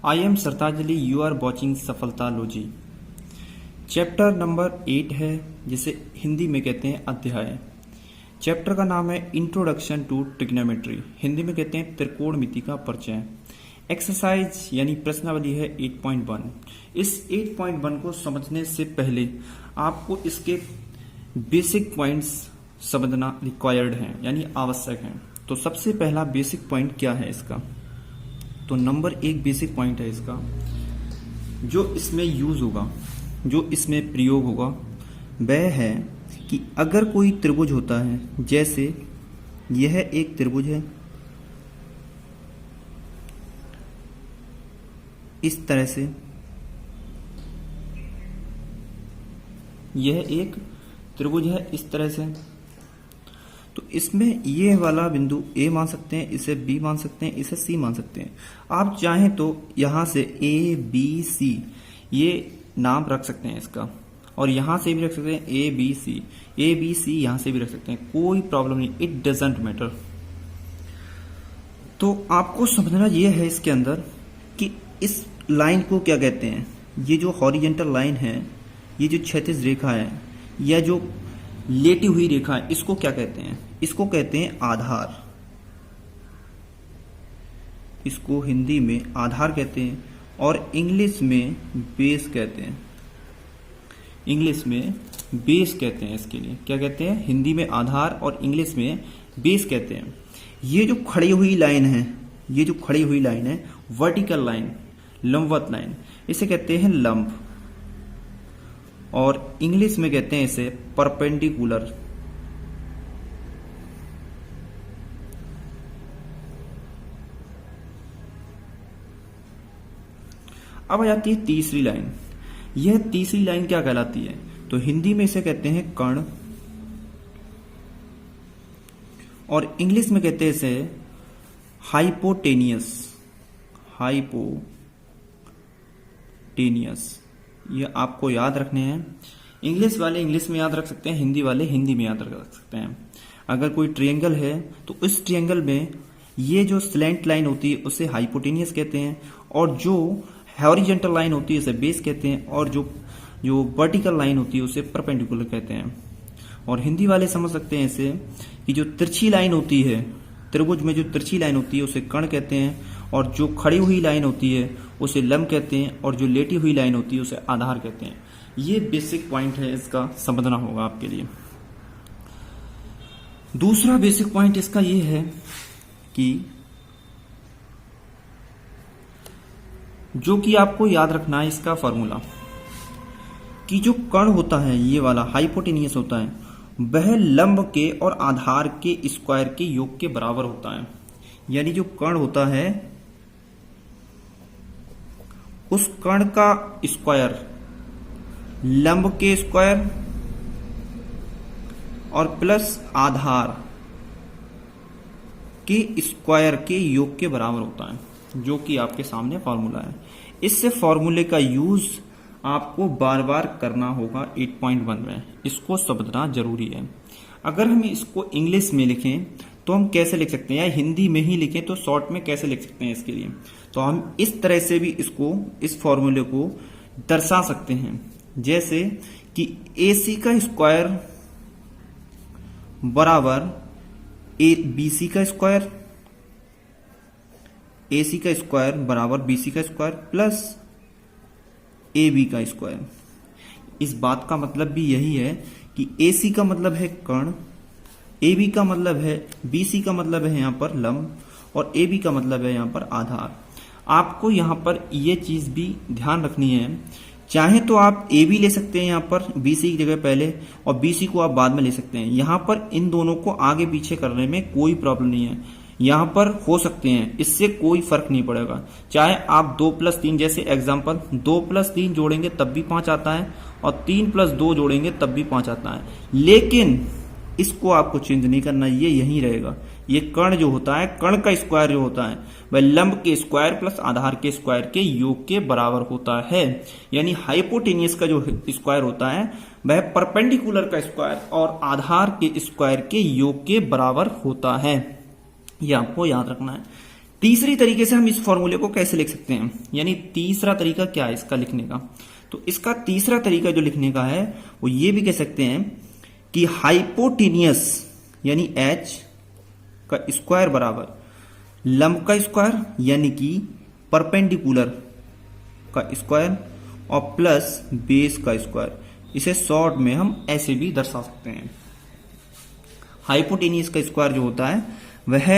I am Sartajali, you are watching सफलतालोजी। Chapter number 8 है, जिसे हिंदी में कहते हैं अध्याय। चैप्टर का नाम है इंट्रोडक्शन टू ट्रिग्नोमेट्री, हिंदी में कहते हैं त्रिकोणमिति का परिचय। एक्सरसाइज यानी प्रश्नावली है 8.1। इस 8.1 को समझने से पहले आपको इसके बेसिक पॉइंट्स समझना रिक्वायर्ड है, यानी आवश्यक है। तो सबसे पहला बेसिक पॉइंट क्या है इसका? तो नंबर 1 बेसिक पॉइंट है इसका, जो इसमें यूज होगा, जो इसमें प्रयोग होगा, वह है कि अगर कोई त्रिभुज होता है, जैसे यह एक त्रिभुज है, इस तरह से यह एक त्रिभुज है, इस तरह से, तो इसमें ये वाला बिंदु ए मान सकते हैं, इसे बी मान सकते हैं, इसे सी मान सकते हैं। आप चाहें तो यहां से ए बी सी ये नाम रख सकते हैं इसका, और यहां से भी रख सकते हैं ए बी सी यहां से भी रख सकते हैं, कोई प्रॉब्लम नहीं, इट डजंट मैटर। तो आपको समझना यह है इसके अंदर कि इस लाइन को क्या कहते हैं। ये जो हॉरिजेंटल लाइन है, ये जो क्षैतिज रेखा है, या जो लेटी हुई रेखा है, इसको क्या कहते हैं? इसको कहते हैं आधार। इसको हिंदी में आधार कहते हैं और इंग्लिश में बेस कहते हैं। इंग्लिश में बेस कहते हैं, इसके लिए क्या कहते हैं? हिंदी में आधार और इंग्लिश में बेस कहते हैं। ये जो खड़ी हुई लाइन है, ये जो खड़ी हुई लाइन है, वर्टिकल लाइन, लंबवत लाइन, इसे कहते हैं लंब, और इंग्लिश में कहते हैं इसे परपेंडिकुलर। अब आ जाती है तीसरी लाइन। यह तीसरी लाइन क्या कहलाती है? तो हिंदी में इसे कहते हैं कर्ण, और इंग्लिश में कहते हैं इसे हाइपोटेनियस। ये आपको याद रखने हैं। इंग्लिश वाले इंग्लिश में याद रख सकते हैं, हिंदी वाले हिंदी में याद रख सकते हैं। अगर कोई ट्रायंगल है तो इस ट्रायंगल में ये जो स्लैंट लाइन होती है उसे हाइपोटेनियस कहते हैं, और जो हॉरिजॉन्टल लाइन होती है उसे बेस कहते हैं, और जो वर्टिकल लाइन होती है उसे परपेंडिकुलर कहते हैं। और हिंदी वाले समझ सकते हैं इसे कि जो तिरछी लाइन होती है, त्रिभुज में जो तिरछी लाइन होती है उसे कर्ण कहते हैं, और जो खड़ी हुई लाइन होती है उसे लंब कहते हैं, और जो लेटी हुई लाइन होती है उसे आधार कहते हैं। ये बेसिक पॉइंट है, इसका समझना होगा आपके लिए। दूसरा बेसिक पॉइंट इसका ये है कि जो कि आपको याद रखना है इसका फॉर्मूला, कि जो कर्ण होता है, ये वाला हाइपोटेनियस होता है, वह लंब के और आधार के स्क्वायर के योग के बराबर होता है। यानी जो कर्ण होता है, उस कर्ण का स्क्वायर लंब के स्क्वायर और प्लस आधार के स्क्वायर के योग के बराबर होता है, जो कि आपके सामने फॉर्मूला है। इससे फॉर्मूले का यूज आपको बार बार करना होगा 8.1 में, इसको समझना जरूरी है। अगर हम इसको इंग्लिश में लिखें तो हम कैसे लिख सकते हैं, या हिंदी में ही लिखें तो शॉर्ट में कैसे लिख सकते हैं इसके लिए? तो हम इस तरह से भी इसको, इस फॉर्मूले को दर्शा सकते हैं, जैसे कि AC का स्क्वायर बराबर BC का स्क्वायर, AC का स्क्वायर बराबर BC का स्क्वायर प्लस AB का स्क्वायर। इस बात का मतलब भी यही है कि AC का मतलब है कर्ण, AB का मतलब है, BC का मतलब है यहां पर लंब, और AB का मतलब है यहां पर आधार। आपको यहां पर ये चीज भी ध्यान रखनी है, चाहे तो आप AB ले सकते हैं यहां पर BC की जगह पहले, और BC को आप बाद में ले सकते हैं। यहां पर इन दोनों को आगे पीछे करने में कोई प्रॉब्लम नहीं है, यहां पर हो सकते हैं, इससे कोई फर्क नहीं पड़ेगा। चाहे आप 2+3, जैसे एग्जांपल 2+3 जोड़ेंगे तब भी 5 आता है, और 3+2 जोड़ेंगे तब भी 5 आता है, लेकिन इसको आपको चेंज नहीं करना, ये यहीं रहेगा। ये कर्ण जो होता है, कर्ण का स्क्वायर जो होता है, वह लंब के स्क्वायर प्लस आधार के स्क्वायर के योग के बराबर होता है। यानी हाइपोटेनियस का जो स्क्वायर होता है वह परपेंडिकुलर का स्क्वायर और आधार के स्क्वायर के योग के बराबर होता है। ये आपको याद रखना है। तीसरी तरीके से हम इस फॉर्मूले को कैसे लिख सकते हैं, यानी तीसरा तरीका क्या है इसका लिखने का। तो इसका तीसरा तरीका जो लिखने का है वो ये भी कह सकते हैं कि हाइपोटेनियस यानी h का स्क्वायर बराबर लंब का स्क्वायर यानी कि परपेंडिकुलर का स्क्वायर और प्लस बेस का स्क्वायर। इसे शॉर्ट में हम ऐसे भी दर्शा सकते हैं। हाइपोटेनियस का स्क्वायर जो होता है वह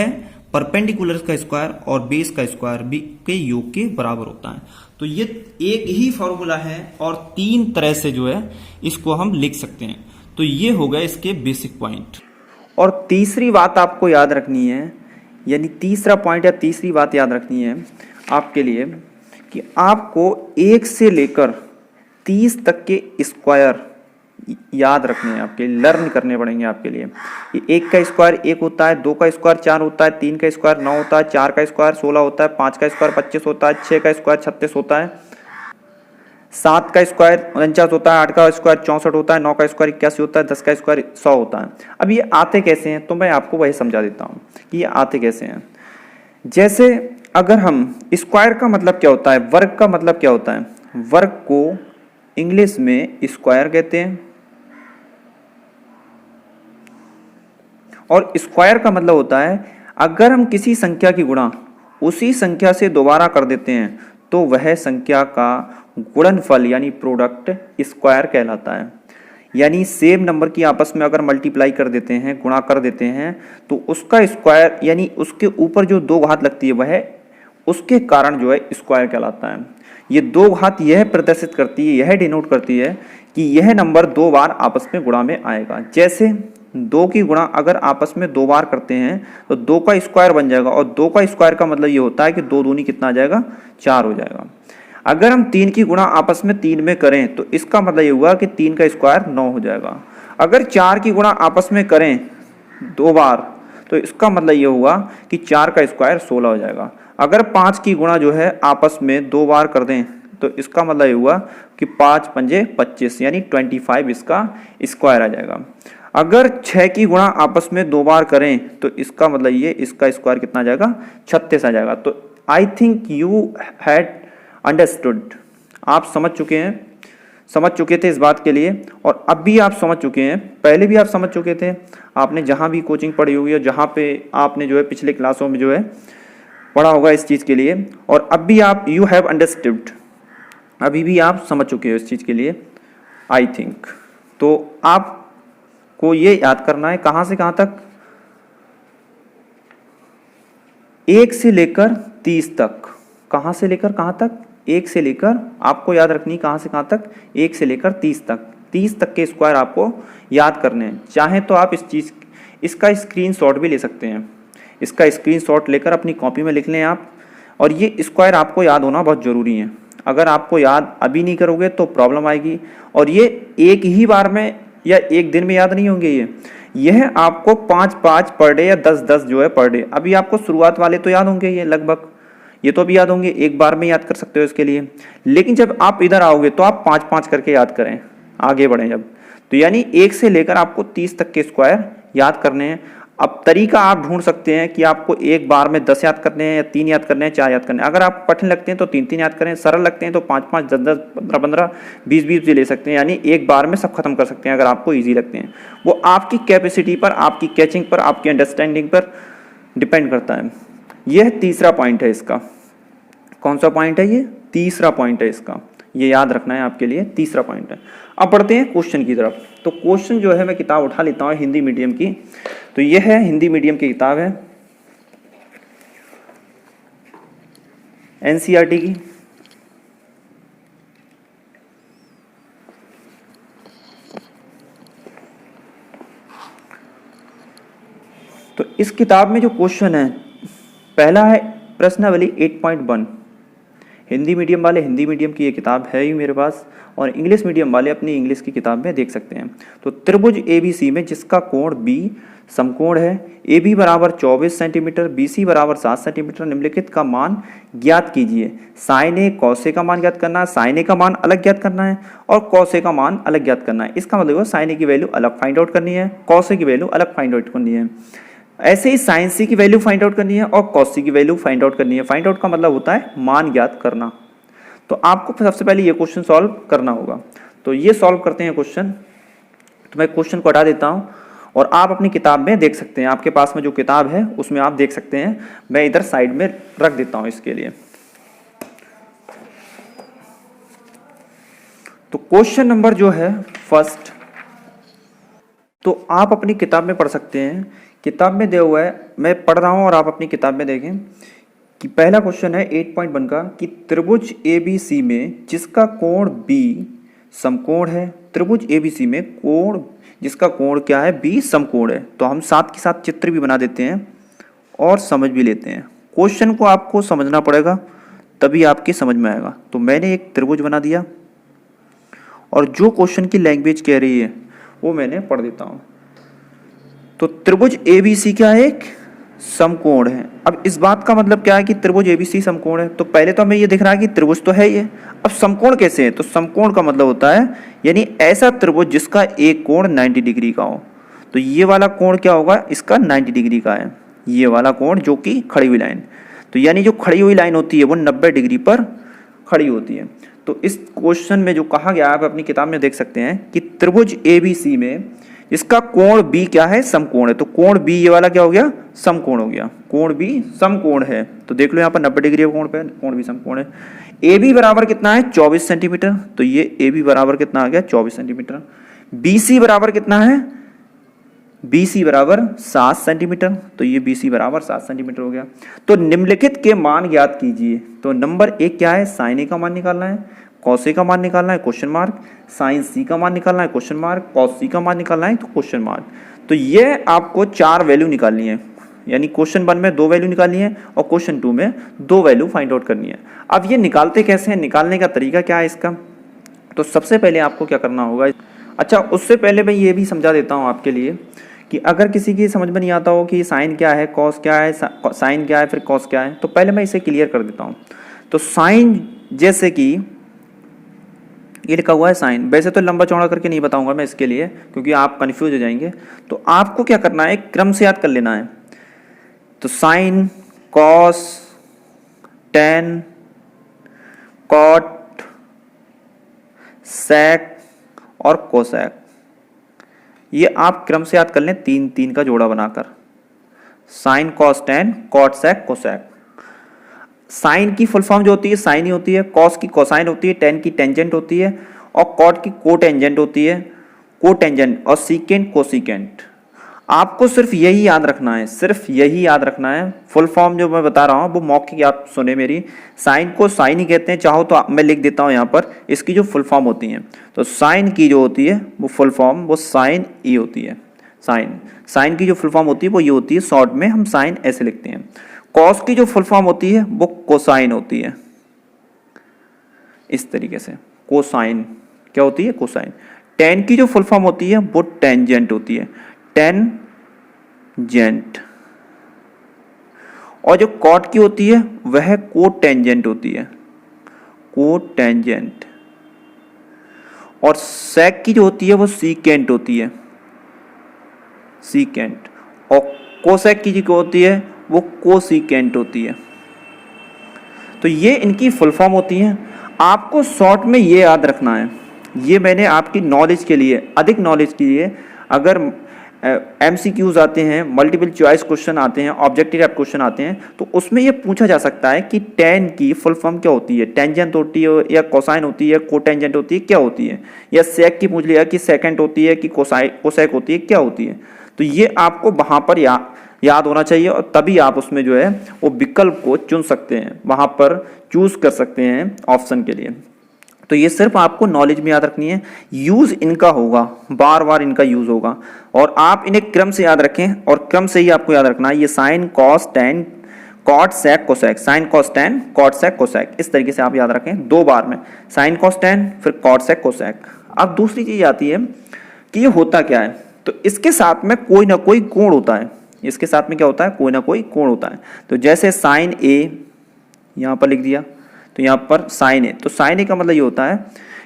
परपेंडिकुलर का स्क्वायर और बेस का स्क्वायर भी के योग के बराबर होता है। तो ये एक ही फॉर्मूला है और तीन तरह से जो है इसको हम लिख सकते हैं। तो ये हो गए इसके बेसिक पॉइंट। और तीसरी बात आपको याद रखनी है, यानी तीसरा पॉइंट या तीसरी बात याद रखनी है आपके लिए कि आपको 1 से लेकर 30 तक के स्क्वायर याद रखने हैं, आपके लर्न करने पड़ेंगे आपके लिए। ये 1 का स्क्वायर 1 होता है, 2 का स्क्वायर 4 होता है, 3 का स्क्वायर 9 होता है, 4 का स्क्वायर 16 होता है, 5 का स्क्वायर 25 होता है, 6 का स्क्वायर 36 होता है, 7 का स्क्वायर 49 होता है, 8 का स्क्वायर 64 होता है, 9 का स्क्वायर 81 होता है, 10 का स्क्वायर 100 होता है। अब ये आते कैसे हैं तो मैं आपको वही समझा देता हूँ कि ये आते कैसे हैं। जैसे अगर हम स्क्वायर का मतलब क्या होता है, वर्ग का मतलब क्या होता है, वर्ग को इंग्लिश में स्क्वायर कहते हैं और स्क्वायर का मतलब होता है अगर हम किसी संख्या की गुणा उसी संख्या से दोबारा कर देते हैं तो वह संख्या का गुणनफल यानी प्रोडक्ट स्क्वायर कहलाता है। यानी सेम नंबर की आपस में अगर मल्टीप्लाई कर देते हैं, गुणा कर देते हैं, तो उसका स्क्वायर यानी उसके ऊपर जो 2 घात लगती है वह उसके कारण जो है स्क्वायर कहलाता है। ये 2 घात यह प्रदर्शित करती है, यह डिनोट करती है कि यह नंबर 2 बार आपस में गुणा में आएगा। जैसे 2 की गुणा अगर आपस में 2 बार करते हैं तो 2 का स्क्वायर बन जाएगा और 2 का स्क्वायर का मतलब ये होता है कि 2 दूनी कितना आ जाएगा, 4 हो जाएगा। अगर हम 3 की गुणा आपस में 3 में करें तो इसका मतलब ये हुआ कि 3 का स्क्वायर 9 हो जाएगा। अगर 4 की गुणा आपस में करें 2 बार तो इसका मतलब ये हुआ कि 4 का स्क्वायर 16 हो जाएगा। अगर 5 की गुणा जो है आपस में 2 बार कर दें तो इसका मतलब ये हुआ कि 5 पंजे 25 यानी 25 इसका स्क्वायर आ जाएगा। अगर 6 की गुणा आपस में 2 बार करें तो इसका मतलब ये इसका स्क्वायर कितना आ जाएगा, 36 आ जाएगा। तो I think you had understood, आप समझ चुके थे इस बात के लिए और अब भी आप समझ चुके हैं, पहले भी आप समझ चुके थे, आपने जहां भी कोचिंग पढ़ी हुई है, जहां पे आपने जो है पिछले क्लासों में जो है पढ़ा होगा इस चीज़ के लिए, और अब भी आप यू हैव अंडरस्टूड, अभी भी आप समझ चुके हो इस चीज़ के लिए आई थिंक। तो आपको ये याद करना है कहाँ से कहाँ तक, 1 से लेकर 30 तक। कहाँ से लेकर कहाँ तक, 1 से लेकर, आपको याद रखनी कहाँ से कहाँ तक, 1 से लेकर 30 तक। 30 तक के स्क्वायर आपको याद करने हैं। चाहे तो आप इसका स्क्रीनशॉट भी ले सकते हैं, इसका स्क्रीनशॉट लेकर अपनी कॉपी में लिख लें आप। और ये स्क्वायर आपको याद होना बहुत ज़रूरी है, अगर आपको याद अभी नहीं करोगे तो प्रॉब्लम आएगी। और ये एक ही बार में या एक दिन में याद नहीं होंगे, यह आपको 5-5 पर डे या 10-10 जो है पर डे। अभी आपको शुरुआत वाले तो याद होंगे, ये लगभग ये तो अभी याद होंगे, एक बार में याद कर सकते हो इसके लिए। लेकिन जब आप इधर आओगे तो आप 5-5 करके याद करें, आगे बढ़ें जब, तो यानी 1 से लेकर आपको 30 तक के स्क्वायर याद करने हैं। अब तरीका आप ढूंढ सकते हैं कि आपको एक बार में 10 याद करने हैं या 3 याद करने हैं, 4 याद करने हैं। अगर आप कठिन लगते हैं तो 3-3 याद करें, सरल लगते हैं तो 5-5, 10-10, 15-15, 20-20 भी ले सकते हैं, यानी एक बार में सब खत्म कर सकते हैं अगर आपको ईजी लगते हैं। वो आपकी कैपेसिटी पर, आपकी कैचिंग पर, आपकी अंडरस्टैंडिंग पर डिपेंड करता है। यह तीसरा पॉइंट है इसका। कौन सा पॉइंट है ये, तीसरा पॉइंट है इसका, ये याद रखना है आपके लिए, तीसरा पॉइंट है। अब बढ़ते हैं क्वेश्चन की तरफ। तो क्वेश्चन जो है मैं किताब उठा लेता हूँ हिंदी मीडियम की, तो ये है हिंदी मीडियम की किताब है एनसीईआरटी की। तो इस किताब में जो क्वेश्चन है, पहला है प्रश्नावली 8.1। हिंदी मीडियम वाले हिंदी मीडियम की ये किताब है ही मेरे पास, और इंग्लिश मीडियम वाले अपनी इंग्लिश की किताब में देख सकते हैं। तो त्रिभुज ABC में जिसका कोण B समकोण है, AB बराबर 24 सेंटीमीटर, BC बराबर 7 सेंटीमीटर, निम्नलिखित का मान ज्ञात कीजिए। साइन ए कॉस ए का मान ज्ञात करना है, साइन ए का मान अलग ज्ञात करना है और कॉस ए का मान अलग ज्ञात करना है। इसका मतलब साइन ए की वैल्यू अलग फाइंड आउट करनी है, कॉस ए की वैल्यू अलग फाइंड आउट करनी है। ऐसे ही साइन सी की वैल्यू फाइंड आउट करनी है और कॉस सी की वैल्यू फाइंड आउट करनी है। फाइंड आउट का मतलब होता है मान ज्ञात करना। तो आपको सबसे पहले ये क्वेश्चन सॉल्व करना होगा। तो ये सॉल्व करते हैं क्वेश्चन। तो मैं क्वेश्चन को हटा देता हूँ और आप अपनी किताब में देख सकते हैं, आपके पास में जो किताब है उसमें आप देख सकते हैं। मैं इधर साइड में रख देता हूँ इसके लिए। तो क्वेश्चन नंबर जो है फर्स्ट, तो आप अपनी किताब में पढ़ सकते हैं। किताब में दिया हुआ है, मैं पढ़ रहा हूं और आप अपनी किताब में देखें कि पहला क्वेश्चन है 8.1 का कि त्रिभुज ABC में जिसका कोण B समकोण है। त्रिभुज ABC में कोण जिसका कोण क्या है, B समकोण है। तो हम साथ के साथ चित्र भी बना देते हैं और समझ भी लेते हैं। क्वेश्चन को आपको समझना पड़ेगा तभी आपके समझ में आएगा। तो मैंने एक त्रिभुज बना दिया और जो क्वेश्चन की लैंग्वेज कह रही है वो मैंने पढ़ देता हूं। तो त्रिभुज ABC क्या है, एक समकोण है। अब इस बात का मतलब क्या है कि त्रिभुज ABC समकोण है। तो पहले तो हमें ये दिख रहा है कि त्रिभुज तो है ये, अब समकोण कैसे है। तो समकोण का मतलब होता है यानी ऐसा त्रिभुज जिसका एक कोण 90 डिग्री का हो। तो ये वाला कोण क्या होगा, इसका 90 डिग्री का है। ये वाला कोण जो कि खड़ी हुई लाइन, तो यानी जो खड़ी हुई लाइन होती है वो 90 डिग्री पर खड़ी होती है। तो इस क्वेश्चन में जो कहा गया आप अपनी किताब में देख सकते हैं कि त्रिभुज ABC में इसका कोण B क्या है, समकोण है। तो कोण B ये वाला क्या हो गया, समकोण हो गया। कोण B समकोण है। तो देख लो यहाँ पर 90 डिग्री कोण पे कोण B समकोण है। AB बराबर कितना है, 24 सेंटीमीटर। तो ये AB बराबर कितना आ गया, 24 सेंटीमीटर। BC बराबर कितना है, BC बराबर 7 सेंटीमीटर। तो ये BC बराबर 7 सेंटीमीटर हो गया। तो निम्नलिखित के मान ज्ञात कीजिए। तो नंबर 1 क्या है, साइन A का मान निकालना है, कॉस A का मान निकालना है, क्वेश्चन मार्क, साइन C का मान निकालना है, क्वेश्चन मार्क, कॉस C का मान निकालना है, तो क्वेश्चन मार्क। तो ये आपको 4 वैल्यू निकालनी है, यानी क्वेश्चन 1 में 2 वैल्यू निकालनी है और क्वेश्चन 2 में 2 वैल्यू फाइंड आउट करनी है। अब ये निकालते कैसे हैं, निकालने का तरीका क्या है इसका। तो सबसे पहले आपको क्या करना होगा, अच्छा उससे पहले मैं ये भी समझा देता हूँ आपके लिए कि अगर किसी की समझ में नहीं आता हो कि साइन क्या है, कॉस क्या है, साइन क्या है, फिर कॉस क्या है, तो पहले मैं इसे क्लियर कर देता हूँ। तो साइन, जैसे कि ये लिखा हुआ है साइन, वैसे तो लंबा चौड़ा करके नहीं बताऊंगा मैं इसके लिए क्योंकि आप कंफ्यूज हो जाएंगे। तो आपको क्या करना है, क्रम से याद कर लेना है। तो साइन, कॉस, टेन, कॉट, सेक और कोसेक, ये आप क्रम से याद कर लें, 3-3 का जोड़ा बनाकर। Sign, cos, tan, cot, sec, cosec. Sign की फुल फॉर्म जो होती है साइन ही होती है, कॉस की कोसाइन होती है, टेन की टेंजेंट होती है और कॉट की कोटेंजेंट होती है, कोटेंजेंट, और सीकेंट कोसीकेंट। आपको सिर्फ यही याद रखना है, सिर्फ यही याद रखना है। फुल फॉर्म जो मैं बता रहा हूँ वो मौखिक आप सुने मेरी। साइन को साइन ही कहते हैं, चाहो तो मैं लिख देता हूँ यहाँ पर इसकी जो फुल फॉर्म होती है। तो साइन की जो होती है वो फुल फॉर्म वो साइन ई होती है। साइन की जो फुल फॉर्म होती है वो ये होती है, शॉर्ट में हम साइन ऐसे लिखते हैं। कॉस की जो फुल फॉर्म होती है वो कोसाइन होती है, इस तरीके से। कोसाइन क्या होती है, कोसाइन। टेन की जो फुल फॉर्म होती है वो टेंजेंट होती है, टेंजेंट। और जो कॉट की होती है वह कोटेंजेंट होती है, कोटेंजेंट। और सेक की जो होती है वो सीकेंट होती है, सीकेंट। और कोसेक की जो होती है वो कोसीकेंट होती है। तो ये इनकी फुल फॉर्म होती हैं। आपको शॉर्ट में ये याद रखना है, ये मैंने आपकी नॉलेज के लिए, अधिक नॉलेज के लिए, अगर MCQs आते हैं, मल्टीपल चॉइस क्वेश्चन आते हैं, ऑब्जेक्टिव टाइप क्वेश्चन आते हैं, तो उसमें ये पूछा जा सकता है कि टेन की फुल फॉर्म क्या होती है, टेंजेंट होती है या कोसाइन होती है, कोटेंजेंट होती है, क्या होती है। या सेक की पूछ लिया कि सेकेंट होती है कि कोसेक होती है, क्या होती है। तो ये आपको वहाँ पर याद होना चाहिए और तभी आप उसमें जो है वो विकल्प को चुन सकते हैं, वहाँ पर चूज कर सकते हैं ऑप्शन के लिए। तो ये सिर्फ आपको नॉलेज में याद रखनी है, यूज इनका होगा, बार बार इनका यूज होगा और आप इन्हें क्रम से याद रखें और क्रम से ही आपको याद रखना है। ये sine, cos, tan, cot, sec, cosec, sign, cos, tan, cot, sec, cosec, इस तरीके से आप याद रखें 2 बार में, साइन, कॉस, टेन, फिर कॉट, सेक, कोसेक। अब दूसरी चीज आती है कि ये होता क्या है। तो इसके साथ में कोई ना कोई कोण होता है, इसके साथ में क्या होता है, कोई ना कोई कोण होता है। तो जैसे साइन ए यहाँ पर लिख दिया, तो यहाँ पर साइन ए, तो साइन ए का मतलब ये होता है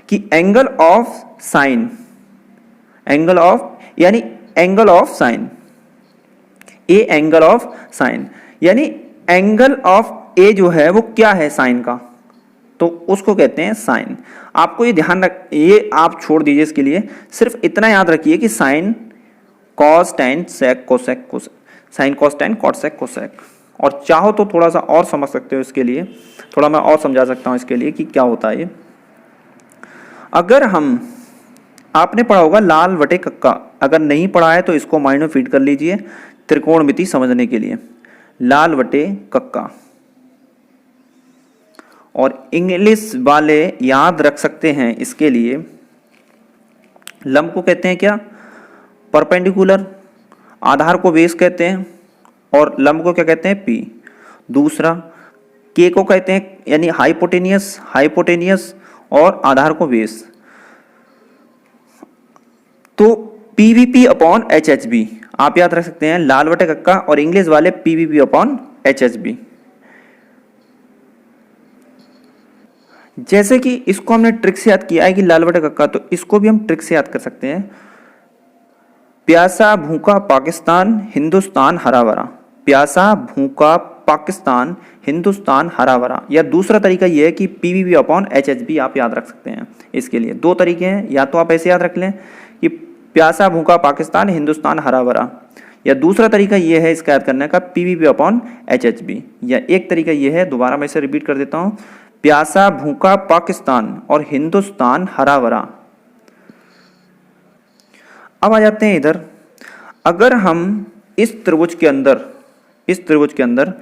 कि angle of sine, angle of यानी angle of sine, A angle of sine, यानी एंगल ऑफ ए जो है वो क्या है साइन का, तो उसको कहते हैं साइन। आपको ये ध्यान रख, ये आप छोड़ दीजिए इसके लिए, सिर्फ इतना याद रखिए कि sin cos tan sec cosec cosec, sign cos tan cot sec cosec. और चाहो तो थोड़ा सा और समझ सकते हो इसके लिए, थोड़ा मैं और समझा सकता हूँ इसके लिए कि क्या होता है ये। अगर हम, आपने पढ़ा होगा लाल बटे कक्का, अगर नहीं पढ़ा है तो इसको माइंड में फीड कर लीजिए त्रिकोणमिति समझने के लिए। लाल बटे कक्का, और इंग्लिश वाले याद रख सकते हैं इसके लिए, लंब को कहते हैं क्या, परपेंडिकुलर, आधार को बेस कहते हैं, और लंब को क्या कहते हैं, पी। दूसरा के को कहते हैं यानी हाइपोटेनियस, हाइपोटेनियस, और आधार को बेस। तो पीवीपी अपॉन एचएचबी आप याद रख सकते हैं, लाल बटे कक्का, और इंग्लिश वाले पीवीपी अपॉन एचएचबी। जैसे कि इसको हमने ट्रिक से याद किया है कि लाल बटे कक्का, तो इसको भी हम ट्रिक से याद कर सकते हैं। प्यासा भूखा पाकिस्तान, हिंदुस्तान हरा भरा। प्यासा भूखा पाकिस्तान, हिंदुस्तान हरा भरा। या दूसरा तरीका यह है कि पीवीपी अपॉन एचएचबी आप याद रख सकते हैं। इसके लिए दो तरीके हैं, या तो आप ऐसे याद रख लें कि प्यासा भूखा पाकिस्तान, हिंदुस्तान हरा भरा, या दूसरा तरीका यह है इसका याद करने का पीवीपी अपॉन एचएचबी। या एक तरीका यह है, दोबारा मैं इसे रिपीट कर देता हूं, प्यासा भूखा पाकिस्तान और हिंदुस्तान हरा भरा। अब आ जाते हैं इधर, अगर हम इस त्रिभुज के अंदर, इस त्रिभुज के अंदर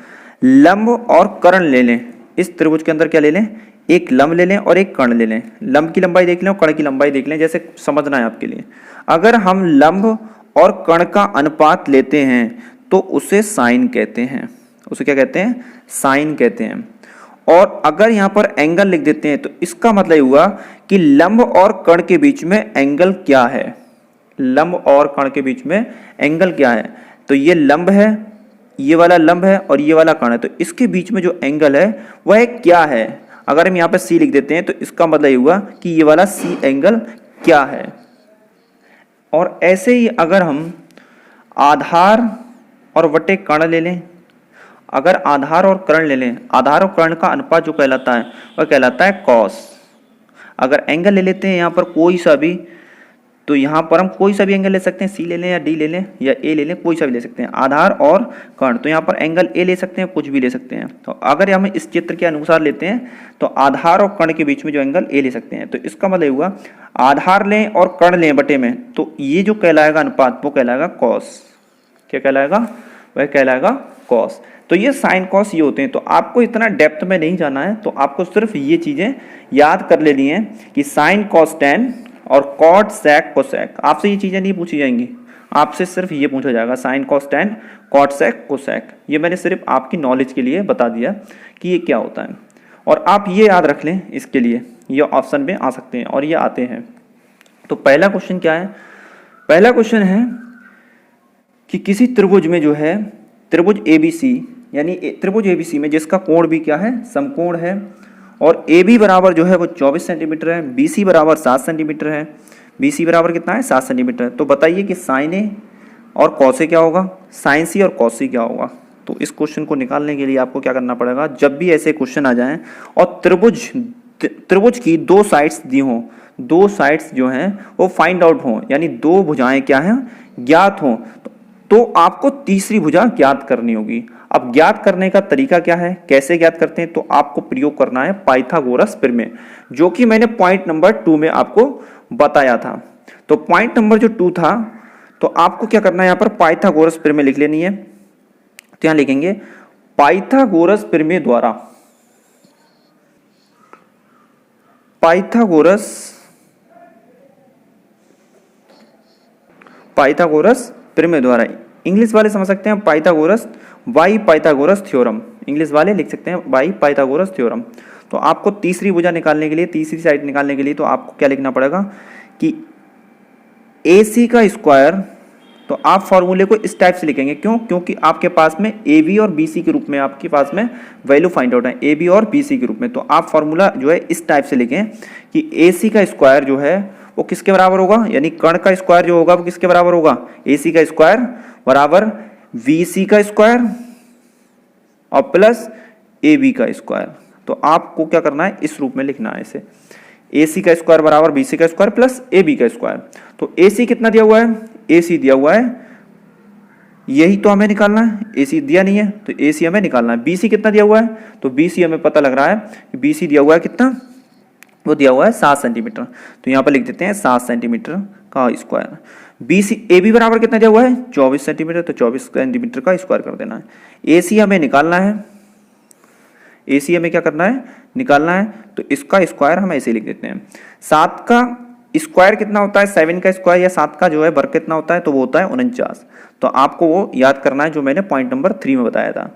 लंब और कर्ण ले लें, इस त्रिभुज के अंदर क्या ले लें, एक लंब ले लें और एक कर्ण ले लें। लंब की लंबाई देख लें और कर्ण की लंबाई देख लें, जैसे समझना है आपके लिए। अगर हम लंब और कर्ण का अनुपात लेते हैं तो उसे साइन कहते हैं, उसे क्या कहते हैं, साइन कहते हैं। और अगर यहाँ पर एंगल लिख देते हैं तो इसका मतलब हुआ कि लंब और कर्ण के बीच में एंगल क्या है, लंब और कर्ण के बीच में एंगल क्या है। तो ये लंब है, ये वाला लंब है और ये वाला कर्ण है, तो इसके बीच में जो एंगल है वह क्या है। अगर हम यहाँ पे सी लिख देते हैं तो इसका मतलब ये हुआ कि ये वाला सी एंगल क्या है। और ऐसे ही अगर हम आधार और वटे कर्ण ले लें, अगर आधार और कर्ण ले लें, आधार और कर्ण का अनुपात जो कहलाता है वह कहलाता है कॉस। अगर एंगल ले लेते हैं यहाँ पर कोई सा भी, तो यहाँ पर हम कोई सा भी एंगल ले सकते हैं, सी ले लें या डी ले लें या ए ले लें, कोई सा भी ले सकते हैं, आधार और कर्ण। तो यहाँ पर एंगल ए ले सकते हैं, कुछ भी ले सकते हैं। तो अगर हम इस चित्र के अनुसार लेते हैं तो आधार और कर्ण के बीच में जो एंगल ए ले सकते हैं, तो इसका मतलब हुआ आधार लें और कर्ण लें बटे में, तो ये जो कहलाएगा अनुपात वो कहलाएगा कॉस। क्या कहलाएगा, वह कहलाएगा कॉस। तो ये साइन कॉस ये होते हैं। तो आपको इतना डेप्थ में नहीं जाना है, तो आपको सिर्फ ये चीजें याद कर लेनी है कि साइन कॉस टैन और कॉट सेक कोसेक। आपसे ये चीजें नहीं पूछी जाएंगी, आपसे सिर्फ ये पूछा जाएगा sin cos tan cot sec cosec. ये मैंने सिर्फ आपकी नॉलेज के लिए बता दिया कि ये क्या होता है, और आप ये याद रख लें, इसके लिए ये ऑप्शन में आ सकते हैं और ये आते हैं। तो पहला क्वेश्चन क्या है, पहला क्वेश्चन है कि किसी त्रिभुज में जो है, त्रिभुज एबीसी, यानी त्रिभुज एबीसी में जिसका कोण भी क्या है, समकोण है, और ए बी बराबर जो है वो 24 सेंटीमीटर है, बी सी बराबर 7 सेंटीमीटर है। बी सी बराबर कितना है, 7 सेंटीमीटर। तो बताइए कि साइन ए और कॉस ए क्या होगा, साइन सी और कॉस सी क्या होगा। तो इस क्वेश्चन को निकालने के लिए आपको क्या करना पड़ेगा, जब भी ऐसे क्वेश्चन आ जाएं और त्रिभुज की दो साइड्स दी हों, दो साइड्स जो हैं वो फाइंड आउट हों, यानी दो भुजाएं क्या हैं, ज्ञात हों, तो आपको तीसरी भुजा ज्ञात करनी होगी। अब ज्ञात करने का तरीका क्या है, कैसे ज्ञात करते हैं, तो आपको प्रयोग करना है पाइथागोरस प्रमेय, जो कि मैंने पॉइंट नंबर 2 में आपको बताया था। तो पॉइंट नंबर जो 2 था, तो आपको क्या करना है, यहाँ पर पाइथागोरस प्रमेय लिख लेनी है। तो यहां लिखेंगे पाइथागोरस प्रमेय द्वारा, पाइथागोरस प्रमेय द्वारा। इंग्लिश वाले समझ सकते हैं Pythagoras, by Pythagoras theorem, English वाले लिख सकते हैं बाई पाइथागोरस थ्योरम। तो आपको तीसरी भुजा निकालने के लिए, तीसरी साइड निकालने के लिए, तो आपको क्या लिखना पड़ेगा कि ए सी का स्क्वायर, तो आप फॉर्मूले को इस टाइप से लिखेंगे, क्यों, क्योंकि आपके पास में ए बी और बी सी के रूप में आपके पास में वैल्यू फाइंड आउट है, ए बी और बी सी के रूप में। तो आप फॉर्मूला जो है इस टाइप से लिखें कि ए सी का स्क्वायर जो है वो किसके बराबर होगा, यानी कर्ण का स्क्वायर जो होगा वो किसके बराबर होगा, ए सी का स्क्वायर बराबर BC का स्क्वायर और प्लस AB का स्क्वायर। तो आपको क्या करना है, इस रूप में लिखना है इसे, AC का स्क्वायर बराबर BC का स्क्वायर प्लस AB का स्क्वायर। तो AC कितना दिया हुआ है, AC दिया हुआ है, यही तो हमें निकालना है, AC दिया नहीं है तो AC हमें निकालना है। BC कितना दिया हुआ है, तो BC हमें पता लग रहा है कि BC दिया हुआ है कितना, वो दिया हुआ है 7 सेंटीमीटर। तो यहाँ पर लिख देते हैं 7 सेंटीमीटर का स्क्वायर। BC AB बराबर कितना दिया हुआ है 24 सेंटीमीटर, तो 24 सेंटीमीटर का स्क्वायर कर देना है। AC हमें निकालना है, AC हमें क्या करना है, निकालना है, तो इसका स्क्वायर हम ऐसे लिख देते हैं। 7 का स्क्वायर कितना होता है, 7 का स्क्वायर या 7 का जो है वर्ग कितना होता है, तो वो होता है 49। तो आपको वो याद करना है जो मैंने पॉइंट नंबर 3 में बताया था।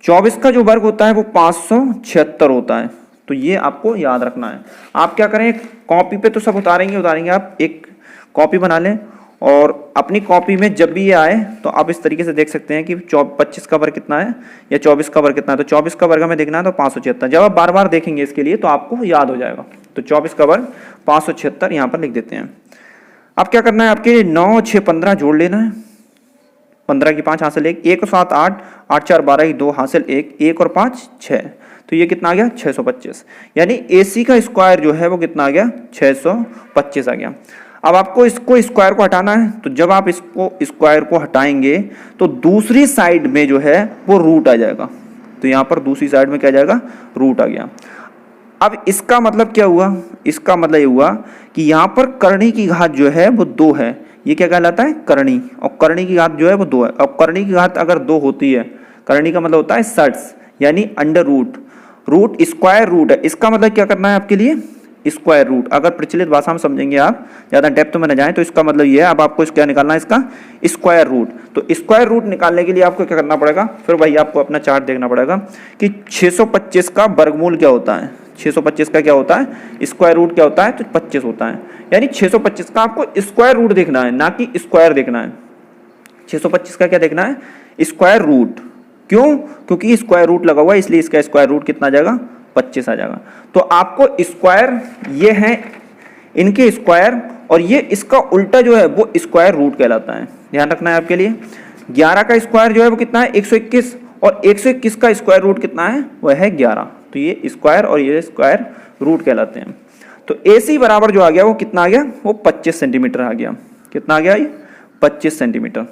24 का जो वर्ग होता है वो 576 होता है, तो ये आपको याद रखना है। आप क्या करें, कॉपी पे तो सब उतारेंगे, आप एक कॉपी बना लें और अपनी कॉपी में जब भी ये आए तो आप इस तरीके से देख सकते हैं कि 25 का वर्ग कितना है या 24 का वर्ग कितना है। तो 24 का वर्ग हमें देखना है तो 576। जब आप बार बार देखेंगे इसके लिए तो आपको याद हो जाएगा। तो 24 का वर्ग 576 यहाँ पर लिख देते हैं। अब क्या करना है, आपके 9 6 15 जोड़ लेना है, 15 की 5 हासिल 1, 1 और 7 8, 8 4 12 की 2 हासिल 1, 1 और 5 6। तो ये कितना आ गया 625, यानी AC का स्क्वायर जो है वो कितना आ गया 625 आ गया। अब आपको इसको स्क्वायर को हटाना है, तो जब आप इसको स्क्वायर को हटाएंगे तो दूसरी साइड में जो है वो रूट आ जाएगा। तो यहाँ पर दूसरी साइड में क्या आ जाएगा, रूट आ गया। अब इसका मतलब क्या हुआ, इसका मतलब ये हुआ कि यहाँ पर करनी की घात जो है वो 2 है। ये क्या कहलाता है, करनी, और करनी की घात जो है वो 2 है। अब करनी की घात अगर 2 होती है, करनी का मतलब होता है सर्ट्स, यानी under root, root square root है। इसका मतलब क्या करना है आपके लिए, स्क्वायर रूट। अगर प्रचलित भाषा में समझेंगे आप, ज़्यादा डेप्थ में न जाएं, तो इसका मतलब ये है, अब आपको क्या निकालना है, इसका स्क्वायर रूट। तो स्क्वायर रूट निकालने के लिए आपको क्या करना पड़ेगा, फिर भाई आपको अपना चार्ट देखना पड़ेगा कि 625 का वर्गमूल क्या होता है, 625 का क्या होता है, स्क्वायर रूट क्या होता है, तो 25 होता है। यानी 625 का आपको स्क्वायर रूट देखना है, ना कि स्क्वायर देखना है। 625 का क्या देखना है, स्क्वायर रूट। क्यों, क्योंकि स्क्वायर रूट लगा हुआ है, इसलिए इसका स्क्वायर रूट कितना आ जाएगा, 25 आ जाएगा। तो आपको स्क्वायर, ये है इनके स्क्वायर, और ये इसका उल्टा जो है वो स्क्वायर रूट कहलाता है, ध्यान रखना है आपके लिए। 11 का स्क्वायर जो है वो कितना है 121, और 121 का स्क्वायर रूट कितना है, वह है 11। तो ये स्क्वायर और ये स्क्वायर रूट कहलाते हैं। तो AC बराबर जो आ गया वो कितना आ गया, वो 25 सेंटीमीटर आ गया। कितना आ गया ये, 25 सेंटीमीटर।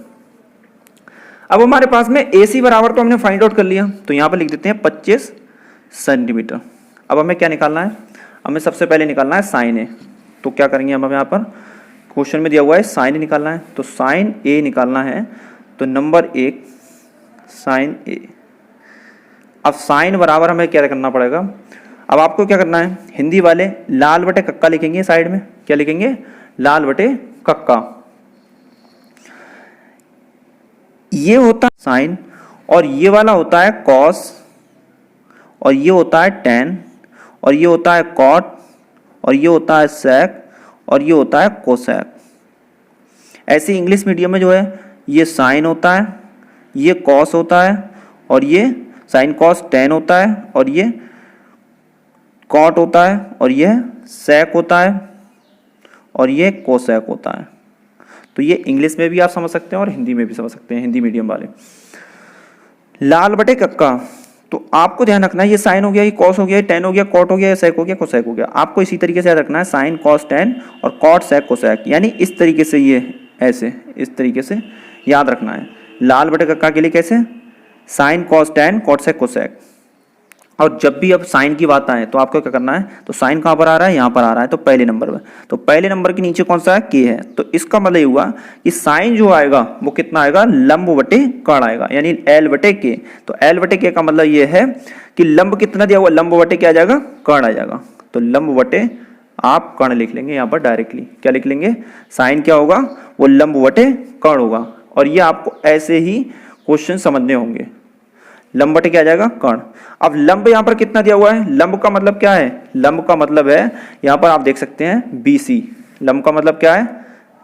अब हमारे पास में AC बराबर तो हमने फाइंड आउट कर लिया, तो यहाँ पर लिख देते हैं 25 सेंटीमीटर। अब हमें क्या निकालना है, हमें सबसे पहले निकालना है साइन A। तो क्या करेंगे हम, यहाँ पर क्वेश्चन में दिया हुआ है साइन A निकालना है, तो साइन A निकालना है। तो नंबर 1 साइन A। अब साइन बराबर हमें क्या करना पड़ेगा, अब आपको क्या करना है, हिंदी वाले लाल बटे कक्का लिखेंगे साइड में, क्या लिखेंगे, लाल बटे कक्का। ये होता है साइन, और ये वाला होता है कॉस, और ये होता है टेन, और ये होता है कॉट, और ये होता है सेक, और ये होता है कोसेक। ऐसे इंग्लिश मीडियम में जो है ये साइन होता है, ये कॉस होता है, और ये साइन कॉस टेन होता है, और ये कॉट होता है, और ये सेक होता है, और ये कोसेक होता है। तो ये इंग्लिश में भी आप समझ सकते हैं और हिंदी में भी समझ सकते हैं, हिंदी मीडियम वाले। लाल बटे कक्का, तो आपको ध्यान रखना है ये साइन हो गया, ये कॉस हो गया, ये टेन हो गया, कॉट हो गया, सेक हो गया, कोसेक हो गया। आपको इसी तरीके से याद रखना है साइन कॉस टेन और कॉट सेक कोसेक, यानी इस तरीके से, ये ऐसे इस तरीके से याद रखना है। लाल बटे कक्का के लिए कैसे, sin cos tan cot sec cosec. और जब भी अब साइन की बात आए तो आपको क्या करना है, तो साइन कहाँ पर आ रहा है, यहाँ पर आ रहा है, तो पहले नंबर में। तो पहले नंबर के नीचे कौन सा है, के है। तो इसका मतलब ये हुआ कि साइन जो आएगा वो कितना आएगा, लंब बटे कर्ण आएगा, यानी एल बटे के। तो एल बटे के का मतलब ये है कि लंब कितना दिया हुआ, लंब बटे क्या आ जाएगा, कर्ण आ जाएगा। तो लंब बटे आप कर्ण लिख लेंगे यहाँ पर डायरेक्टली, क्या लिख लेंगे, साइन क्या होगा, वो लंब बटे कर्ण होगा। और ये आपको ऐसे ही क्वेश्चन समझने होंगे। लंब बटे क्या आ जाएगा, कर्ण। अब लंब यहाँ पर कितना दिया हुआ है, लंब का मतलब क्या है, लंब का मतलब है यहाँ पर आप देख सकते हैं BC। लंब का मतलब क्या है,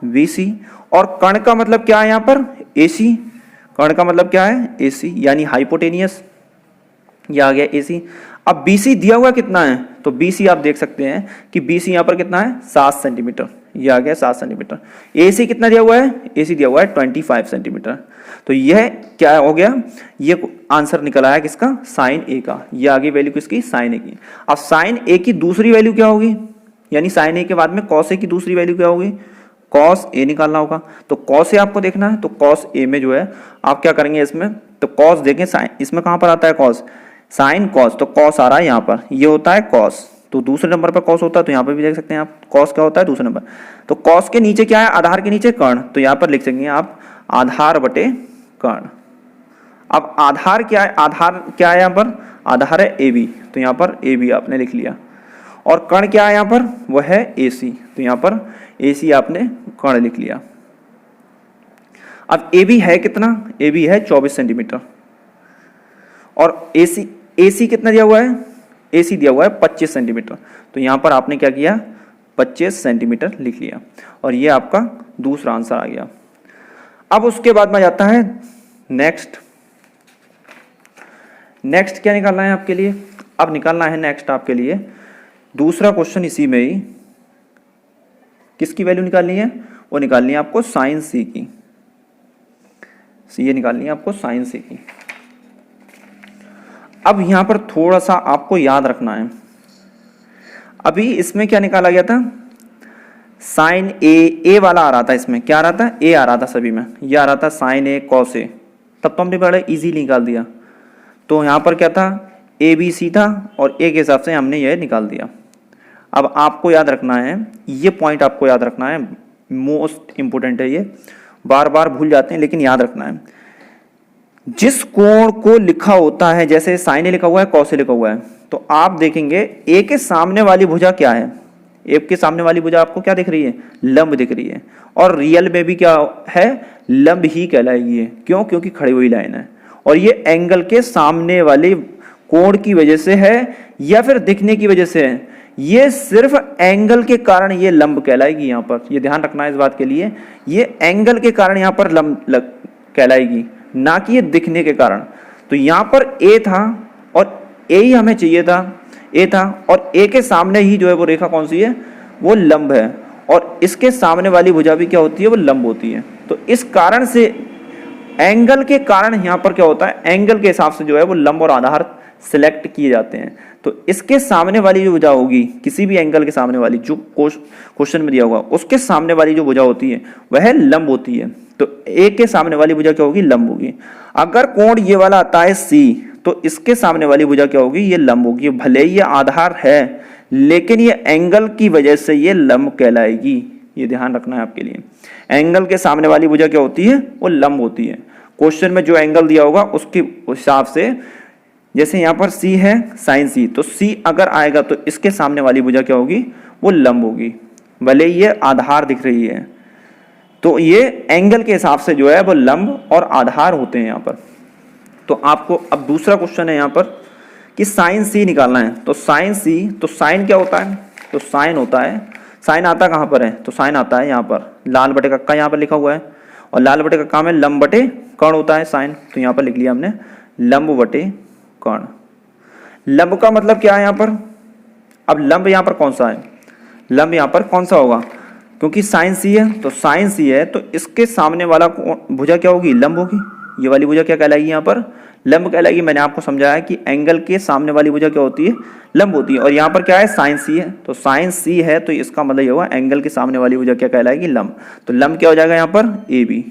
BC। और कर्ण का मतलब क्या है यहाँ पर, AC। कर्ण का मतलब क्या है, AC, यानी हाइपोटेनियस। ये आ गया AC। अब BC दिया हुआ कितना है, तो BC आप देख सकते हैं कि BC यहाँ पर कितना है, 7 सेंटीमीटर। ये आ गया 7 सेंटीमीटर। AC कितना दिया हुआ है, AC दिया हुआ है 25 सेंटीमीटर। तो यह क्या हो गया, ये आंसर निकल आया किसका, साइन A का। ये आ गई वैल्यू किसकी, साइन A की। अब साइन A की दूसरी वैल्यू क्या होगी, यानी साइन A के बाद में कॉस A की दूसरी वैल्यू क्या होगी, कॉस A निकालना होगा। तो कॉस A आपको देखना है, तो कॉस A में जो है आप क्या करेंगे इसमें, तो कॉस देखें, साइन इसमें कहां पर आता है कॉस, साइन कॉस, तो कॉस आ रहा है यहाँ पर, ये होता है कॉस, तो दूसरे नंबर पर कॉस होता है, तो यहाँ पर भी देख सकते हैं आप कॉस क्या होता है दूसरे नंबर। तो कॉस के नीचे क्या है, आधार के नीचे कर्ण, तो यहाँ पर लिख सकेंगे आप आधार बटे कर्ण। अब आधार क्या है, आधार क्या है यहाँ पर, आधार है AB, तो यहाँ पर AB आपने लिख लिया। और कर्ण क्या है यहाँ पर, वह है AC, तो यहाँ पर AC आपने कर्ण लिख लिया। अब AB है कितना, AB है 24 सेंटीमीटर, और AC कितना दिया हुआ है, AC दिया हुआ है 25 सेंटीमीटर, तो यहाँ पर आपने क्या किया, 25 सेंटीमीटर लिख लिया, और ये आपका दूसरा आंसर आ गया। अब उसके बाद में जाता है नेक्स्ट क्या निकालना है आपके लिए, अब निकालना है नेक्स्ट आपके लिए दूसरा क्वेश्चन, इसी में ही किसकी वैल्यू निकालनी है, वो निकालनी है आपको साइन C की, ये निकालनी है आपको साइन C की। अब यहां पर थोड़ा सा आपको याद रखना है, अभी इसमें क्या निकाला गया था, साइन A वाला आ रहा था, इसमें क्या आ रहा था, A आ रहा था सभी में, ये आ रहा था साइन A कॉस A, तब तो हमने बड़ा इजीली निकाल दिया। तो यहाँ पर क्या था, ABC था, और A के हिसाब से हमने यह निकाल दिया। अब आपको याद रखना है, ये पॉइंट आपको याद रखना है, मोस्ट इंपोर्टेंट है, ये बार बार भूल जाते हैं लेकिन याद रखना है। जिस कोण को लिखा होता है, जैसे साइन A लिखा हुआ है, कॉस A लिखा हुआ है, तो आप देखेंगे A के सामने वाली भुजा क्या है, A के सामने वाली भुजा आपको क्या दिख रही है, लंब दिख रही है, और रियल में भी क्या है, लंब ही कहलाएगी है। क्यों, क्योंकि खड़ी हुई लाइन है, और ये एंगल के सामने वाले कोण की वजह से है या फिर दिखने की वजह से है, ये सिर्फ एंगल के कारण ये लंब कहलाएगी। यहाँ पर ये ध्यान रखना है इस बात के लिए, ये एंगल के कारण यहाँ पर लंब कहलाएगी, ना कि ये दिखने के कारण। तो यहाँ पर A था और A ही हमें चाहिए था, A था, और A के सामने ही जो है वो रेखा कौन सी है, वो लंब है, और इसके सामने वाली भुजा भी क्या होती है, वो लंब होती है। तो इस कारण से एंगल के कारण यहाँ पर क्या होता है, एंगल के हिसाब से जो है वो लंब और आधार सिलेक्ट किए जाते हैं। तो इसके सामने वाली जो भुजा होगी, किसी भी एंगल के सामने वाली, जो क्वेश्चन में दिया होगा उसके सामने वाली जो भुजा होती है वह लंब होती है। तो A के सामने वाली भुजा क्या होगी, लंब होगी। अगर कोण ये वाला आता है C, तो इसके सामने वाली भुजा क्या होगी, ये लंब होगी। भले ही ये आधार है लेकिन ये एंगल की वजह से ये लंब कहलाएगी, ये ध्यान रखना है आपके लिए। एंगल के सामने वाली भुजा क्या होती है, वो लंब होती है। क्वेश्चन में जो एंगल दिया होगा उसके हिसाब से, जैसे यहाँ पर C है साइन C, तो C अगर आएगा तो इसके सामने वाली भुजा क्या होगी, वो लंब होगी, भले ये आधार दिख रही है। तो ये एंगल के हिसाब से जो है वो लंब और आधार होते हैं यहाँ पर। तो आपको अब दूसरा क्वेश्चन है यहाँ पर कि साइन C निकालना है। तो साइन C, तो साइन क्या होता है, तो साइन होता है, साइन आता कहाँ पर है, तो साइन आता है यहाँ पर लाल बटे कक्का, यहाँ पर लिखा हुआ है, और लाल बटे कक्का में लंब बटे कर्ण होता है साइन, तो यहाँ पर लिख लिया हमने लंब बटे कर्ण। लंब का मतलब क्या है यहाँ पर, अब लंब यहाँ पर कौन सा है, लंब यहाँ पर कौन सा होगा, क्योंकि साइन C है, तो साइन C है, तो इसके सामने वाला भुजा क्या होगी, लंब होगी। ये वाली भुजा क्या कहलाएगी, यहाँ पर लंब कहलाएगी। मैंने आपको समझाया कि एंगल के सामने वाली भुजा क्या होती है, लंब होती है। और यहाँ पर क्या है, साइन C है, तो साइन C है, तो इसका मतलब ये हुआ एंगल के सामने वाली भुजा क्या कहलाएगी, लंब। तो लंब क्या हो जाएगा यहाँ पर, AB।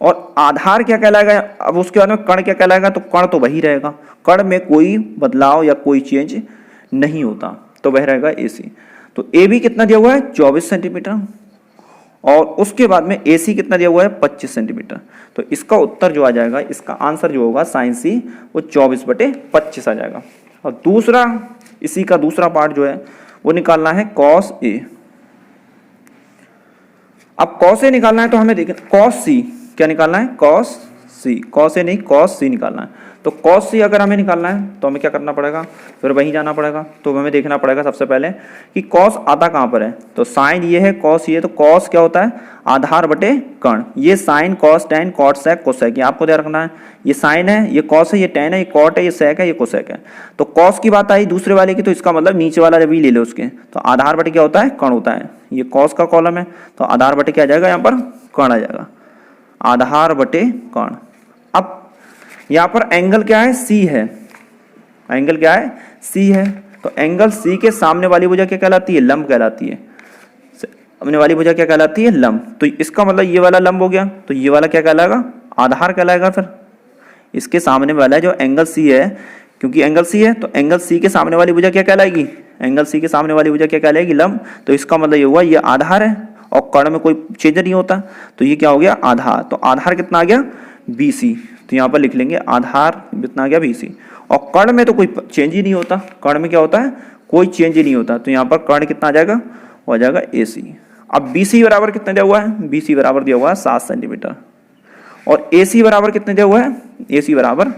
और आधार क्या कहलाएगा, अब उसके बाद में कर्ण क्या कहलाएगा, तो कर्ण तो वही रहेगा, कर्ण में कोई बदलाव या कोई चेंज नहीं होता, तो वह रहेगा AC। तो AB कितना दिया हुआ है, 24 सेंटीमीटर, और उसके बाद में AC कितना दिया हुआ है, 25 सेंटीमीटर। तो इसका उत्तर जो आ जाएगा, इसका आंसर जो होगा साइन C, वो 24/25 आ जाएगा। और दूसरा, इसी का दूसरा पार्ट जो है वो निकालना है cos A। अब cos A निकालना है तो हमें देखिए cos C क्या निकालना है, cos C, cos A नहीं cos C निकालना है। तो cos C अगर हमें निकालना है तो हमें क्या करना पड़ेगा, फिर वहीं जाना पड़ेगा। तो हमें देखना पड़ेगा सबसे पहले कि cos आता कहाँ पर है, तो साइन ये है, cos ये, तो cos क्या होता है, आधार बटे कर्ण। ये sign cos tan cot sec cosec, ये आपको ध्यान रखना है। ये साइन है, ये cos है, ये tan है, ये cot है, ये sec है, ये cosec है। तो cos की बात आई दूसरे वाले की, तो इसका मतलब नीचे वाला जब भी ले लो उसके, तो आधार बटे क्या होता है, कर्ण होता है। ये कॉस का कॉलम है, तो आधार बटे क्या आ जाएगा यहाँ पर, कर्ण आ जाएगा, आधार बटे कर्ण। अब यहाँ पर एंगल क्या है, सी है, एंगल क्या है, सी है, तो एंगल सी के सामने वाली भुजा क्या कहलाती है, लंब कहलाती है, सामने वाली भुजा क्या कहलाती है, लंब। तो इसका मतलब ये वाला लंब हो गया, तो ये वाला क्या कहलाएगा, आधार कहलाएगा। फिर इसके सामने वाला जो एंगल सी है, क्योंकि एंगल सी है तो एंगल सी के सामने वाली भुजा क्या कहलाएगी, एंगल सी के सामने वाली भुजा क्या कहलाएगी, लंब। तो इसका मतलब ये हुआ ये आधार है और कर्ण में कोई चेंज नहीं होता, तो ये क्या हो गया, आधार। तो आधार कितना आ गया, BC। तो यहाँ पर लिख लेंगे आधार कितना आ गया, BC। और कर्ण में तो कोई चेंज ही नहीं होता, कर्ण में क्या होता है, कोई चेंज ही नहीं होता, तो यहाँ पर कर्ण कितना आ जाएगा, वो आ जाएगा AC। अब BC बराबर कितना दिया हुआ है, BC बराबर दिया हुआ है 7 सेंटीमीटर, और AC बराबर कितने दिया हुआ है, AC बराबर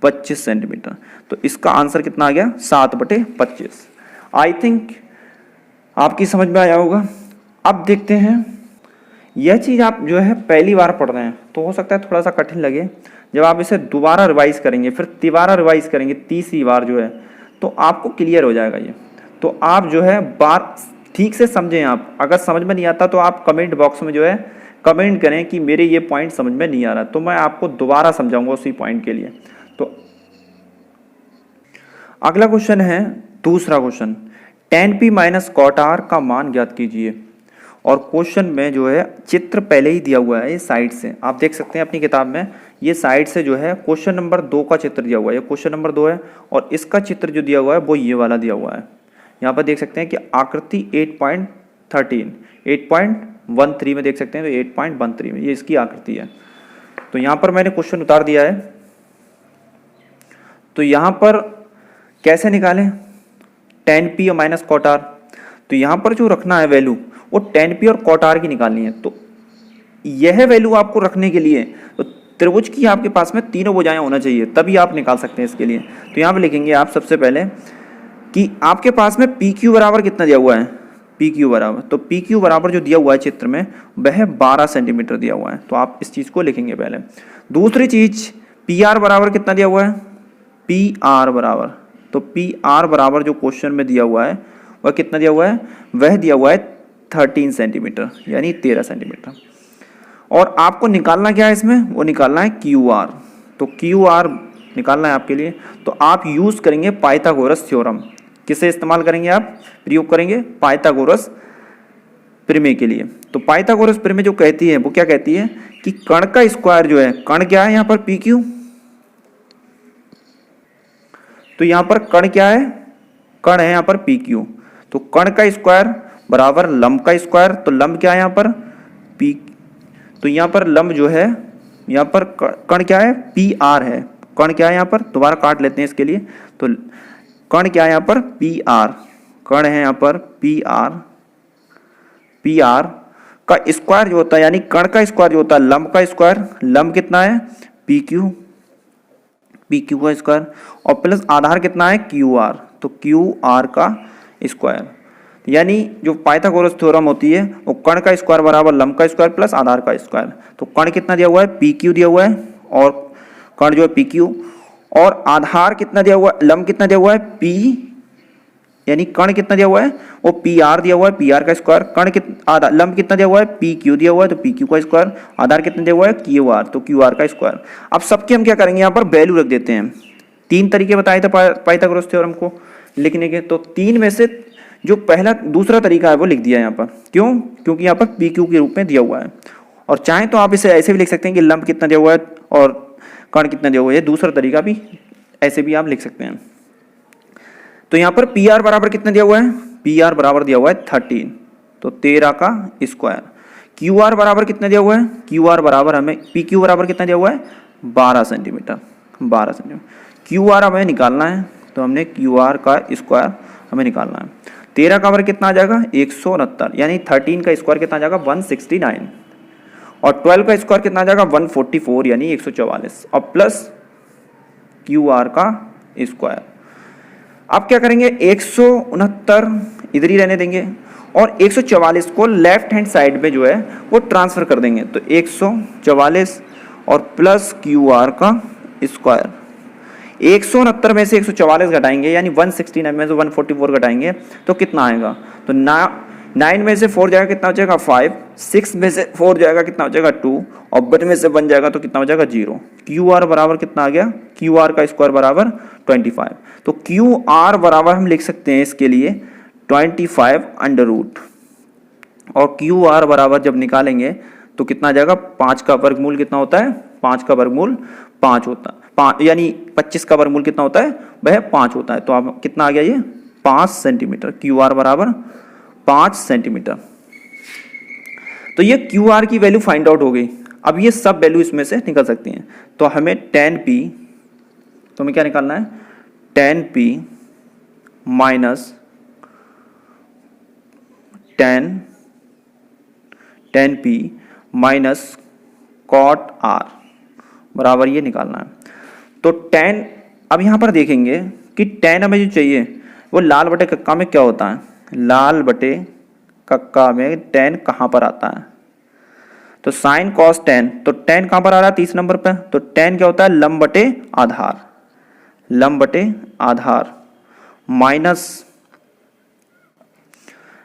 25 सेंटीमीटर। तो इसका आंसर कितना आ गया, 7/25। आई थिंक आपकी समझ में आया होगा। अब देखते हैं, यह चीज़ आप जो है पहली बार पढ़ रहे हैं तो हो सकता है थोड़ा सा कठिन लगे, जब आप इसे दोबारा रिवाइज करेंगे, फिर तिबारा रिवाइज करेंगे, तीसरी बार जो है, तो आपको क्लियर हो जाएगा ये। तो आप जो है बार ठीक से समझें। आप अगर समझ में नहीं आता तो आप कमेंट बॉक्स में जो है कमेंट करें कि मेरे ये पॉइंट समझ में नहीं आ रहा, तो मैं आपको दोबारा समझाऊंगा उसी पॉइंट के लिए। तो अगला क्वेश्चन है, दूसरा question, tan p minus cot r का मान ज्ञात कीजिए। और क्वेश्चन में जो है चित्र पहले ही दिया हुआ है, ये साइड से आप देख सकते हैं अपनी किताब में, ये साइड से जो है क्वेश्चन नंबर 2 का चित्र दिया हुआ है, ये क्वेश्चन नंबर 2 है, और इसका चित्र जो दिया हुआ है वो ये वाला दिया हुआ है। यहाँ पर देख सकते हैं कि आकृति 8.13 में देख सकते हैं, तो 8.13 में ये इसकी आकृति है। तो यहाँ पर मैंने क्वेश्चन उतार दिया है, तो यहाँ पर कैसे निकालें tan p और माइनस कॉट आर। तो यहाँ पर जो रखना है वैल्यू, वो tan p और कॉट आर की निकालनी है। तो यह वैल्यू आपको रखने के लिए तो त्रिभुज की आपके पास में तीनों भुजाएं होना चाहिए, तभी आप निकाल सकते हैं इसके लिए। तो यहाँ पे लिखेंगे आप सबसे पहले कि आपके पास में PQ बराबर कितना दिया हुआ है, PQ बराबर, तो PQ बराबर जो दिया हुआ है चित्र में वह 12 सेंटीमीटर दिया हुआ है, तो आप इस चीज़ को लिखेंगे पहले। दूसरी चीज PR बराबर कितना दिया हुआ है, PR बराबर, तो PR बराबर जो क्वेश्चन में दिया हुआ है वह कितना दिया हुआ है, वह दिया हुआ है 13 सेंटीमीटर यानी 13 सेंटीमीटर। और आपको निकालना क्या है इसमें, वो निकालना है QR। तो QR निकालना है आपके लिए, तो आप यूज करेंगे पाइथागोरस थ्योरम। किसे इस्तेमाल करेंगे आप, प्रयोग करेंगे पाइथागोरस प्रमेय के लिए। तो पाइथागोरस प्रमेय जो कहती है वो क्या कहती है कि कर्ण का स्क्वायर जो है, कर्ण क्या है यहाँ पर PQ, तो यहाँ पर कर्ण क्या है, कर्ण है यहाँ पर PQ, तो कर्ण का स्क्वायर बराबर लंब का स्क्वायर, तो लंब क्या है यहाँ पर P, तो यहाँ पर लंब जो है, यहाँ पर कर्ण क्या है PR है, कर्ण क्या है यहाँ पर, दोबारा काट लेते हैं इसके लिए, तो कर्ण क्या है यहाँ पर PR, कर्ण है यहाँ पर PR का स्क्वायर जो होता है, यानी कर्ण का स्क्वायर जो होता है लंब का स्क्वायर, लंब कितना है PQ का स्क्वायर, और प्लस आधार कितना है QR, तो QR का स्क्वायर। यानी जो पाइथागोरस थ्योरम होती है वो कर्ण का स्क्वायर बराबर लंब का स्क्वायर प्लस आधार का स्क्वायर। तो कर्ण कितना दिया हुआ है PQ दिया हुआ है, और कर्ण जो है PQ, और आधार कितना दिया हुआ है, लंब कितना दिया हुआ है P, यानी कर्ण कितना दिया हुआ है वो PR दिया हुआ है, PR का स्क्वायर, कर्ण लंब कितना दिया हुआ है PQ दिया हुआ है, तो PQ का स्क्वायर, आधार कितना दिया हुआ है QR, तो QR का स्क्वायर। अब सबके हम क्या करेंगे, यहाँ पर वैल्यू रख देते हैं। 3 तरीके बताए थे पाइथागोरस थ्योरम को लिखने के, तो 3 में से जो पहला दूसरा तरीका है वो लिख दिया यहाँ पर। क्यों, क्योंकि यहाँ पर PQ के रूप में दिया हुआ है। और चाहे तो आप इसे ऐसे भी लिख सकते हैं कि लंब कितना दिया हुआ है और कर्ण कितना दिया हुआ है, दूसरा तरीका भी ऐसे भी आप लिख सकते हैं। तो यहाँ पर PR बराबर कितना दिया हुआ है, PR बराबर दिया हुआ है 13, तो 13 का स्क्वायर। QR बराबर कितना दिया हुआ है, QR बराबर हमें PQ बराबर कितना दिया हुआ है 12 सेंटीमीटर, 12 सेंटीमीटर। QR हमें निकालना है, तो हमने QR का स्क्वायर हमें निकालना है। 13 का वर्ग कितना आ जाएगा 169, यानी 13 का स्क्वायर कितना आ जाएगा 169, और 12 का स्क्वायर कितना आ जाएगा 144 यानी 144, और प्लस QR का स्क्वायर। अब क्या करेंगे 169 इधर ही रहने देंगे, और 144 को लेफ्ट हैंड साइड में जो है वो ट्रांसफर कर देंगे, तो 144 और प्लस QR का स्क्वायर। 169 में से 144 घटाएंगे, यानी 169 में से 144 घटाएंगे तो कितना आएगा, तो ना 9 में से 4 जाएगा कितना हो जाएगा 5, 6 में से 4 जाएगा कितना हो जाएगा 2, और 1 में से 1 जाएगा तो कितना हो जाएगा 0। क्यू आर बराबर कितना आ गया, क्यू आर का स्क्वायर बराबर 25। तो क्यू आर बराबर हम लिख सकते हैं इसके लिए 25 अंडर रूट, और क्यू आर बराबर जब निकालेंगे तो कितना आ जाएगा, 5 का वर्गमूल कितना होता है, 5 का वर्गमूल 5 होता है, यानी 25 का वर्गमूल कितना होता है, वह 5 होता है। तो अब कितना आ गया ये 5 सेंटीमीटर, क्यू आर बराबर 5 सेंटीमीटर। तो ये क्यू आर की वैल्यू फाइंड आउट हो गई। अब ये सब वैल्यू इसमें से निकल सकती हैं। तो हमें 10p, तो हमें क्या निकालना है, 10p minus 10p minus cot are बराबर ये निकालना है। तो 10, अब यहाँ पर देखेंगे कि 10 हमें जो चाहिए वो लाल बटे कक्का में क्या होता है, लाल बटे कक्का में 10 कहाँ पर आता है, तो साइन कॉस 10, तो 10 कहाँ पर आ रहा है 30 नंबर पे, तो 10 क्या होता है लंब बटे आधार, लंब बटे आधार माइनस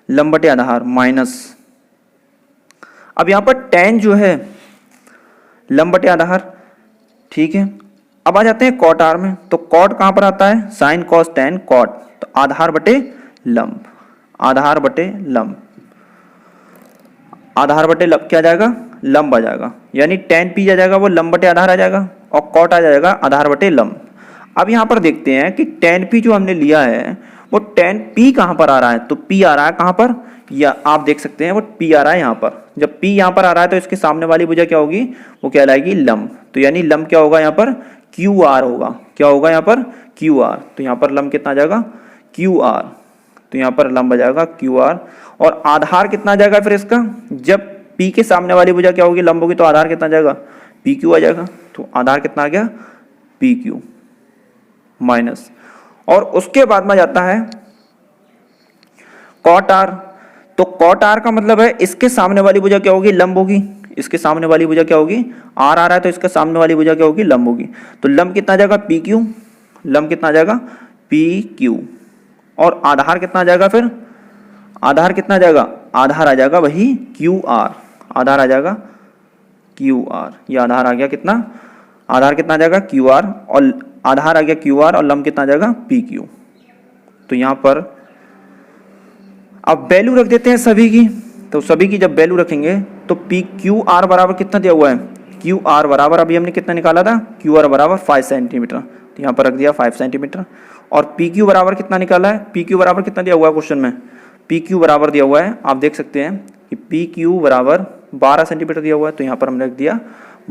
लंब बटे आधार माइनस, अब यहाँ पर 10 जो है लंब बटे आधार, ठीक है। अब आ जाते हैं कॉट आर में, तो कॉट कहाँ पर आता है, साइन कॉस 10 कॉट, तो आधार बटे लंब, आधार बटे लंब, आधार बटे लंब क्या आ जाएगा, लंब आ जाएगा, यानी 10p आ जाएगा वो लंब बटे आधार आ जाएगा, और कॉट आ जाएगा आधार बटे लंब। अब यहाँ पर देखते हैं कि 10p जो हमने लिया है वो 10p कहाँ पर आ रहा है, तो p आ रहा है कहाँ पर, या आप देख सकते हैं वो p आ रहा है यहाँ पर। जब p यहाँ पर आ रहा है तो इसके सामने वाली भुजा क्या होगी, वो कहलाएगी लंब, तो यानी लंब क्या होगा यहाँ पर, क्यू आर होगा, क्या होगा यहाँ पर क्यू आर, तो यहाँ पर लंब कितना आ जाएगा क्यू आर, तो यहाँ पर लंब आ जाएगा क्यू आर। और आधार कितना आ जाएगा फिर इसका, जब p के सामने वाली भुजा क्या होगी लंब होगी, तो आधार कितना आ जाएगा पी क्यू आ जाएगा, तो आधार कितना आ गया पी क्यू माइनस, और उसके बाद में जाता है कॉट आर, तो कॉट आर का मतलब है इसके सामने वाली भुजा क्या होगी लंब होगी, इसके सामने वाली भुजा क्या होगी, आर आ रहा है तो इसके सामने वाली भुजा क्या होगी लंब होगी, तो लंब कितना आ जाएगा पी क्यू, लंब कितना आ जाएगा पी क्यू, और आधार कितना आ जाएगा फिर, आधार कितना आ जाएगा, आधार आ जाएगा वही क्यू आर, आधार आ जाएगा क्यू आर, ये आधार आ गया कितना, आधार कितना आ जाएगा क्यू आर, और आधार आ गया क्यू आर, और लंब कितना आ जाएगा पी क्यू। तो यहाँ पर अब वैल्यू रख देते हैं सभी की, तो सभी की जब वैल्यू रखेंगे तो पी क्यू आर बराबर कितना दिया हुआ है, क्यू आर बराबर अभी हमने कितना निकाला था, क्यू आर बराबर 5 सेंटीमीटर, तो यहाँ पर रख दिया 5 सेंटीमीटर। और पी क्यू बराबर कितना निकाला है, पी क्यू बराबर कितना दिया हुआ है क्वेश्चन में, पी क्यू बराबर दिया हुआ है, आप देख सकते हैं कि पी क्यू बराबर 12 सेंटीमीटर दिया हुआ है, तो यहाँ पर हमने रख दिया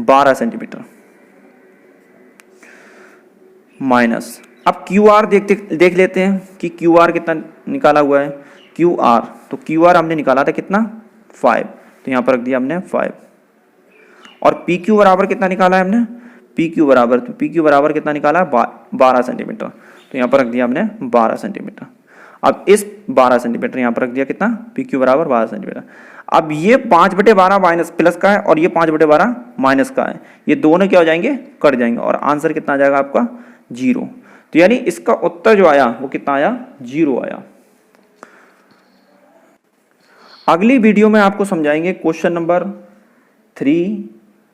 12 सेंटीमीटर माइनस। अब क्यू आर देख लेते हैं कि क्यू आर कितना निकाला हुआ है, क्यू आर, तो क्यू आर हमने निकाला था कितना 5, तो यहाँ पर रख दिया हमने 5, और पी क्यू बराबर कितना निकाला है हमने, पी क्यू बराबर, तो पी क्यू बराबर कितना निकाला है 12 सेंटीमीटर, तो यहाँ पर रख दिया हमने 12 सेंटीमीटर। अब इस 12 सेंटीमीटर यहाँ पर रख दिया कितना, पी क्यू बराबर 12 सेंटीमीटर। अब ये 5/12 माइनस प्लस का है, और ये 5/12 माइनस का है, ये दोनों क्या हो जाएंगे, कट जाएंगे, और आंसर कितना आ जाएगा आपका 0। तो यानी इसका उत्तर जो आया वो कितना आया, 0 आया। अगली वीडियो में आपको समझाएंगे क्वेश्चन नंबर 3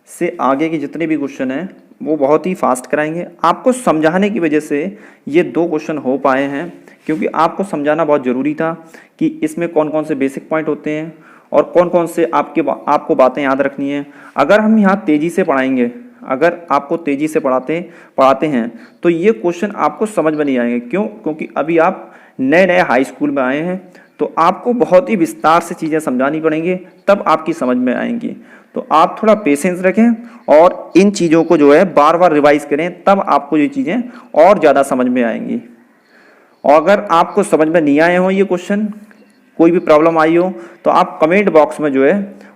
से आगे के जितने भी क्वेश्चन हैं वो बहुत ही फास्ट कराएंगे। आपको समझाने की वजह से ये 2 क्वेश्चन हो पाए हैं, क्योंकि आपको समझाना बहुत ज़रूरी था कि इसमें कौन कौन से बेसिक पॉइंट होते हैं और कौन कौन से आपको बातें याद रखनी है। अगर हम यहाँ तेज़ी से पढ़ाएंगे, अगर आपको तेज़ी से पढ़ाते हैं तो ये क्वेश्चन आपको समझ में नहीं आएंगे। क्यों? क्योंकि अभी आप नए हाई स्कूल में आए हैं, तो आपको बहुत ही विस्तार से चीज़ें समझानी पड़ेंगी, तब आपकी समझ में आएंगी। तो आप थोड़ा पेशेंस रखें और इन चीज़ों को जो है बार बार रिवाइज करें, तब आपको ये चीज़ें और ज़्यादा समझ में आएंगी। और अगर आपको समझ में नहीं आए हों ये क्वेश्चन, कोई भी प्रॉब्लम आई हो, तो आप कमेंट बॉक्स में जो है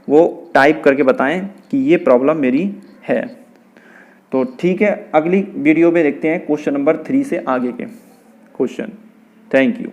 वो टाइप करके बताएं कि ये प्रॉब्लम मेरी है। तो ठीक है, अगली वीडियो में देखते हैं क्वेश्चन नंबर 3 से आगे के क्वेश्चन। Thank you.